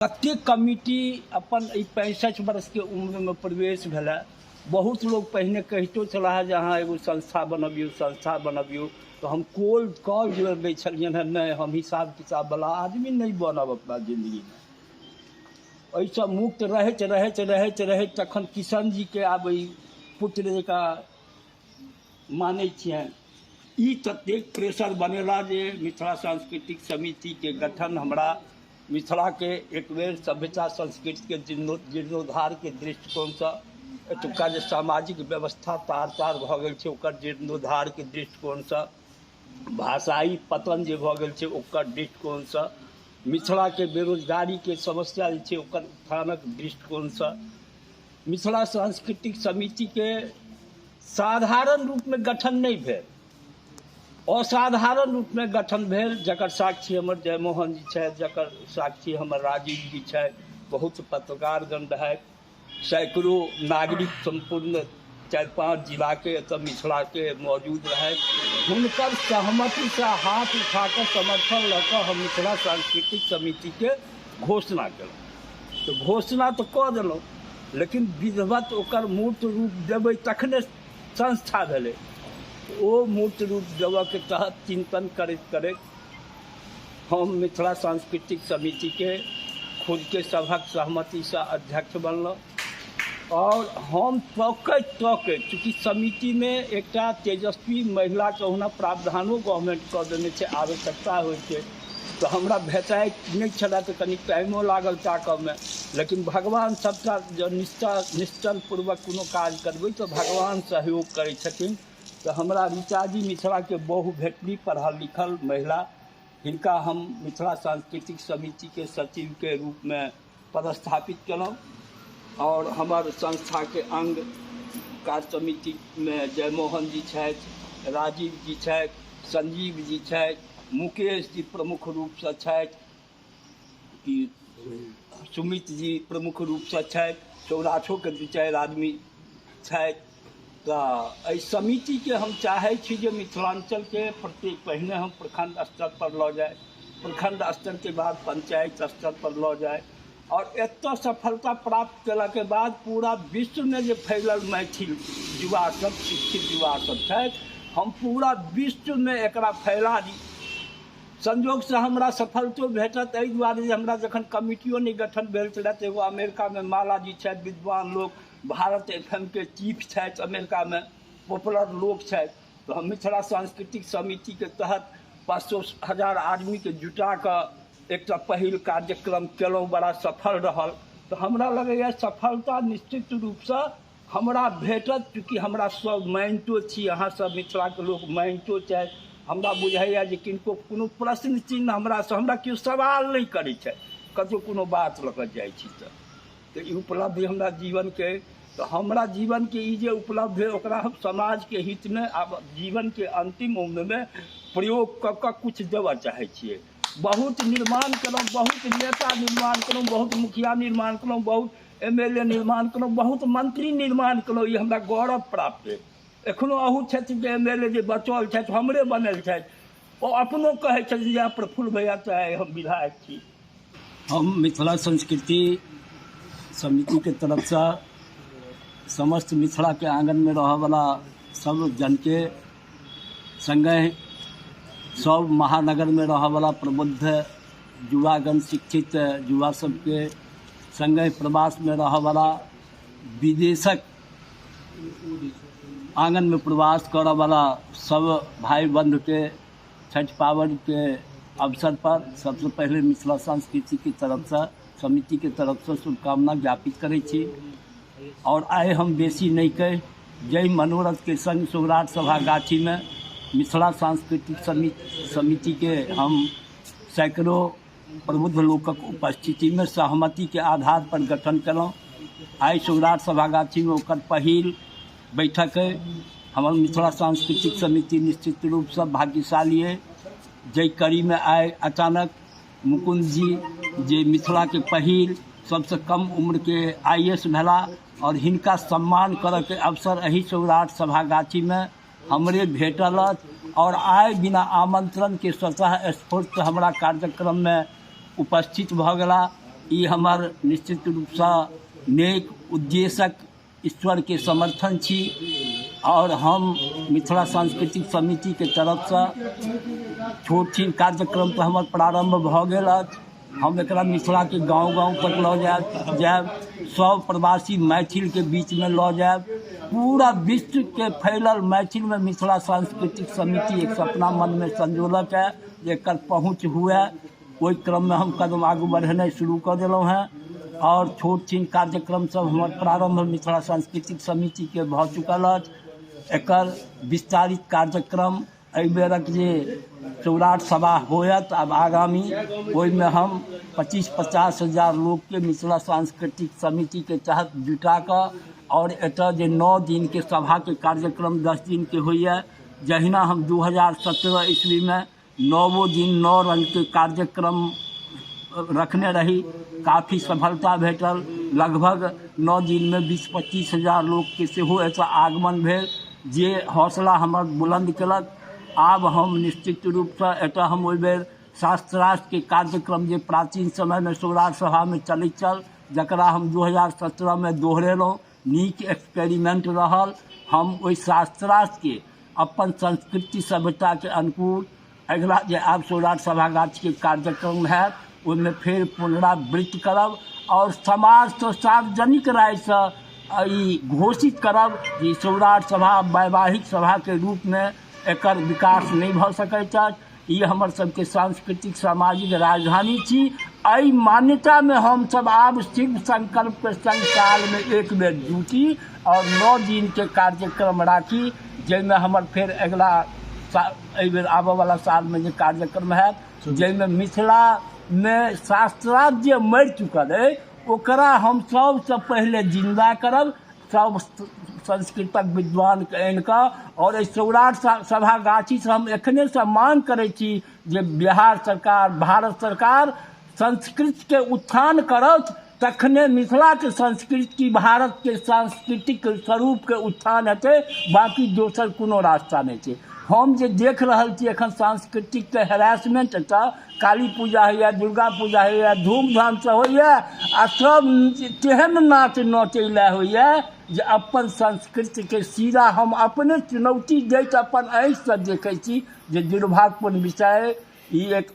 कतेक कमिटी अपन 65 वर्ष के उम्र में प्रवेश भेला। बहुत लोग पहले कहितो छला जे अहाँ एगो संस्था बनबियौ तो हम कॉल जोड़ दै छलियन है, नहीं हम हिसाब किताब वाला आदमी नहीं बनब अपना जिंदगी में। ऐसा मुक्त रहैत तखन किशन जी के आब पुत्र का माने छियन। ई ततेक प्रेशर बनेला जे मिथिला सांस्कृतिक समिति के गठन हमरा मिथिला के एक बेर सभ्यता संस्कृति के जीर्णोद्धार के दृष्टिकोण से एतुका जे सामाजिक व्यवस्था तार भ गेल छै ओकर जीर्णोद्धार के दृष्टिकोण से, भाषाई पतन जे भ गेल छै ओकर दृष्टिकोण से, मिथिला के बेरोजगारी के समस्या जे छै ओकर उत्थानक दृष्टिकोण से मिथिला सांस्कृतिक समिति के साधारण रूप में गठन नहीं भेल, असाधारण रूप में गठन भेल। जकर साक्षी हमर जयमोहन जी छथि, जकर साक्षी हमर राजीव जी छथि, बहुत पत्रकारगण रहथि, सैकड़ों नागरिक संपूर्ण 4-5 जिला के एतऽ मिथिला के मौजूद रहथि। हुनकर सहमति से हाथ उठा कर समर्थन लऽ कऽ हम मिथिला सांस्कृतिक समिति के घोषणा केलहुँ। तो घोषणा तो कऽ देलहुँ, लेकिन विधिवत ओकर मूर्त रूप देबै तखने संस्था भेलै। ओ मूर्त रूप देवऽ के तहत चिंतन करैत हम मिथिला सांस्कृतिक समिति के खुद के सभक सहमति से अध्यक्ष बनलहुँ। और हम तकैत चूँकि समिति में एक तेजस्वी महिला के ओना प्रावधानो गवर्नमेंट कऽ देने छै, आवश्यकता होइ छै, तो हमरा भेटाइत नहीं छला, तो कनि टाइमो लागल ताकऽ में। लेकिन भगवान सबटा जो निश्चल पूर्वक कोनो काज करबै तो भगवान सहयोग करै छथिन। तो हमरा ऋचा जी मिथिला के बहु भेटली पढ़ल लिखल महिला, हिनका हम मिथिला सांस्कृतिक समिति के सचिव के रूप में पदस्थापित केलहुँ। और हमार संस्था के अंग कार्य समिति में जयमोहन जी छथि, राजीव जी छथि, संजीव जी छथि, मुकेश जी प्रमुख रूप से छथि, सुमित जी प्रमुख रूप से छथि, सौराठो के 2-4 आदमी छथि। तो एहि समिति के हम चाहे छी जे मिथिलांचल के प्रत्येक पहिने हम प्रखंड स्तर पर लऽ जाए, प्रखंड स्तर के बाद पंचायत स्तर पर लऽ जाए, और एतऽ सफलता प्राप्त केला के बाद पूरा विश्व में जो फैलल मैथिल युवा सब, शिक्षित युवा सब छथि, हम पूरा विश्व में एकरा फैला दी। संयोग से हमरा सफलतो भेटत एहि दुआरे जे हमरा जखन कमिटियो नहीं गठन भेल छलै तऽ एगो अमेरिका में माला जी छथि, विद्वान लोग, भारत FM के चीफ छथि, अमेरिका में पॉपुलर लोग छथि। तो हम मिथिला सांस्कृतिक समिति के तहत 500,000 आदमी के जुटा कऽ एक पहिल कार्यक्रम केलहुँ, बड़ा सफल रहल। तो हमरा लगैए सफलता निश्चित रूप से हमरा भेटत, चूँकि हमरा सब मानितो छी, अहाँ सब मिथिला के लोग मानितो छथि। हमरा बुझाइए जे किनको कोनो प्रश्न चिन्ह हमरा केओ सवाल नहीं करै छै, कतौ कोनो बात लऽ कऽ जाइ छी तो ई उपलब्धि हमरा जीवन के, तो हमरा जीवन के ई जे उपलब्धि है ओकरा हम समाज के हित में आब जीवन के अंतिम उम्र में प्रयोग कऽ कऽ कुछ देवऽ चाहै छियै। बहुत निर्माण केलहुँ, बहुत नेता निर्माण केलहुँ, बहुत मुखिया निर्माण केलहुँ, बहुत MLA निर्माण केलहुँ, बहुत मंत्री निर्माण केलहुँ, ई हमरा गौरव प्राप्त है। एखनो अहू क्षेत्र के MLA जे बचल छथि, हमरे बनल छथि, ओ अपनो कहै छथि जे प्रफुल्ल भैया चाहे हम विधायक छी। हम मिथिला संस्कृति समिति के तरफ से समस्त मिथिला के आंगन में रह वाला सब जन के संगे सब महानगर में रह वाला प्रबुद्ध युवागण, शिक्षित युवा सबके संगे प्रवास में रह वाला विदेशक आंगन में प्रवास करने वाला सब भाई बंधु के छठ पावन के अवसर पर सबसे पहले मिथिला संस्कृति की तरफ से, समिति के तरफ से शुभकामना ज्ञापित करै छी। और आए हम बेसी नहीं कह, जय मनोरथ के संग सौराठ सभा गाछी में मिथिला सांस्कृतिक समिति के हम सैकड़ों प्रबुद्ध लोकक उपस्थिति में सहमति के आधार पर गठन केलहुँ। आइ सौराठ सभा गाछी में ओकर पहिल बैठक है। हमार मिथिला सांस्कृतिक समिति निश्चित रूप से भाग्यशाली है, जय कड़ी में आए अचानक मुकुंद जी जे मिथिला के पहिल सबसे कम उम्र के IAS भेला, और हिनका सम्मान करऽ के अवसर एही सौराठ सभा गाछी में हमरे भेटल। और आए बिना आमंत्रण के स्वतः स्फूर्त हमरा कार्यक्रम में उपस्थित भ गेला। ये हमार निश्चित रूप से नेक उद्देश्यक ईश्वर के समर्थन छी और हम मिथिला सांस्कृतिक समिति के तरफ से छोट छीन कार्यक्रम तो हमार प्रारंभ भ गेल अछि। हम एकरा मिथिला के गाँव गाँव तक लऽ जायब, सब प्रवासी मैथिल के बीच में लऽ जायब, पूरा विश्व के फैलल मैथिल में मिथिला सांस्कृतिक समिति एक सपना मन में संजोलक है जेकर पहुँच हुए। ओहि क्रम में हम कदम आगू बढ़ेनाइ शुरू कर दिलहुँ हैं और छोट छीन कार्यक्रम सब हमर प्रारंभ मिथिला सांस्कृतिक समिति के भऽ चुकल अछि। एकर विस्तारित कार्यक्रम एहि बेरक जे चौराठ सभा होयत अब आगामी, ओहिमे हम 25-50 हजार लोग के मिथिला सांस्कृतिक समिति के तहत जुटा कऽ और एतऽ जे 9 दिन के सभा के कार्यक्रम 10 दिन के होइए, जहिना हम 2017 ईस्वी में 9 दिन 9 रंग के कार्यक्रम रखने रही, काफ़ी सफलता भेटल। लगभग 9 दिन में 20-25 हजार लोग के सेहो एतऽ आगमन भेल जे हौसला हमर बुलंद केलक। आब हम निश्चित रूप से एतऽ हम ओहि बेर शास्त्रार्थ के कार्यक्रम जे प्राचीन समय में सौराठ सभा में चलैत छल, जकरा हम 2017 में दोहरेलहुँ, नीक एक्सपेरिमेंट रहल। हम ओहि शास्त्रार्थ के अपन संस्कृति सभ्यता के अनुकूल अगिला जे आब सौराठ सभागाछ के कार्यक्रम है उनमें फिर पुनरावृत्ति करब और समाज तो सार्वजनिक राय से घोषित करब कि सौराठ सभा वैवाहिक सभा के रूप में एकर विकास नहीं भऽ सकैत अछि। ये हमर सबके सांस्कृतिक सामाजिक राजधानी छी। एहि मान्यता में हम सब आब शिव संकल्प के संग साल में एक बेर जुटी और 9 दिन के कार्यक्रम राखी, जैमें हमर फिर अगला एहि बेर आबऽ वाला साल में जे कार्यक्रम है, जैमें मिथिला में शास्त्रार्थ जे मरि चुकल है ओकरा हम सबसे पहले जिंदा करब, सब संस्कृतक विद्वान के आनि कऽ। और एहि सौराठ सभागाछी से हम एखने से मांग करै छी जे बिहार सरकार, भारत सरकार संस्कृत के उत्थान करत, तखने मिथिला के संस्कृति, भारत के सांस्कृतिक स्वरूप के उत्थान हेतै, बाकी दोसर कोनो रास्ता नहीं छै। हम जे देख रहल छी एखन सांस्कृतिक के हेरासमेंट एतऽ काली पूजा होइए, दुर्गा पूजा होइए, धूमधाम से होइए आ सब तेहन नाच नचै लए होइए जे अपन संस्कृति के सीधा हम अपने चुनौती दैत अपन आँखि से देखै छी जे दुर्भाग्यपूर्ण विषय। ई एक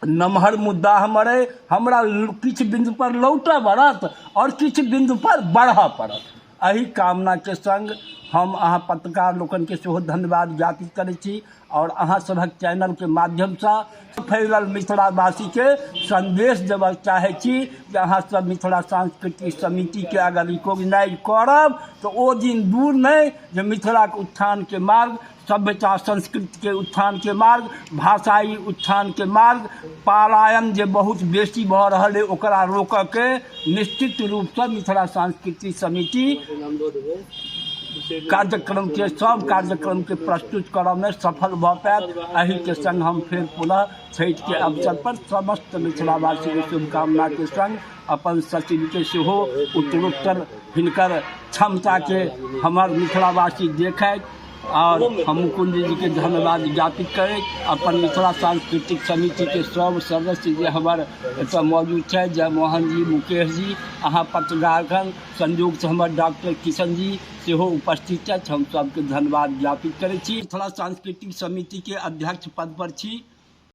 नमहर मुद्दा हमर अइ, हमरा किछु बिंदु पर लौटऽ पड़त और किछु बिंदु पर बढ़ऽ पड़त। एही कामना के संग हम अहाँ पत्रकार लोकन के सेहो धन्यवाद ज्ञापित करै छी और अहाँ सभक चैनल के माध्यम से फैलल मिथिलावासी के संदेश देबऽ चाहै छी जे अहाँ सब मिथिला सांस्कृतिक समिति के अगर रिकॉग्नाइज करब तो ओ दिन दूर नहीं जे मिथिला के उत्थान के मार्ग, सभ्यता संस्कृति के उत्थान के मार्ग, भाषाई उत्थान के मार्ग, पलायन जे बहुत बेसी भऽ रहल है ओकरा रोकऽ के निश्चित रूप से मिथिला सांस्कृतिक समिति कार्यक्रम के सब कार्यक्रम के प्रस्तुत करऽ में सफल भऽ पायत। एही के संग हम फिर पुनः छठि के अवसर पर समस्त मिथिलावासी के शुभकामना के संग अपन सचिव के सेहो उत्तरोत्तर हिनकर क्षमता के हमर मिथिलावासी देखैत और हम मुकुंद जी के धन्यवाद ज्ञापित करें। अपन मिथिला सांस्कृतिक समिति के सब सदस्य जे हमर एतऽ मौजूद है, जयमोहन जी, मुकेश जी, अहाँ पत्रकारगण, संयोग से हमर डॉक्टर किशन जी सेहो उपस्थित है, हम सबके धन्यवाद ज्ञापित करै छी। मिथिला सांस्कृतिक समिति के अध्यक्ष पद पर छी।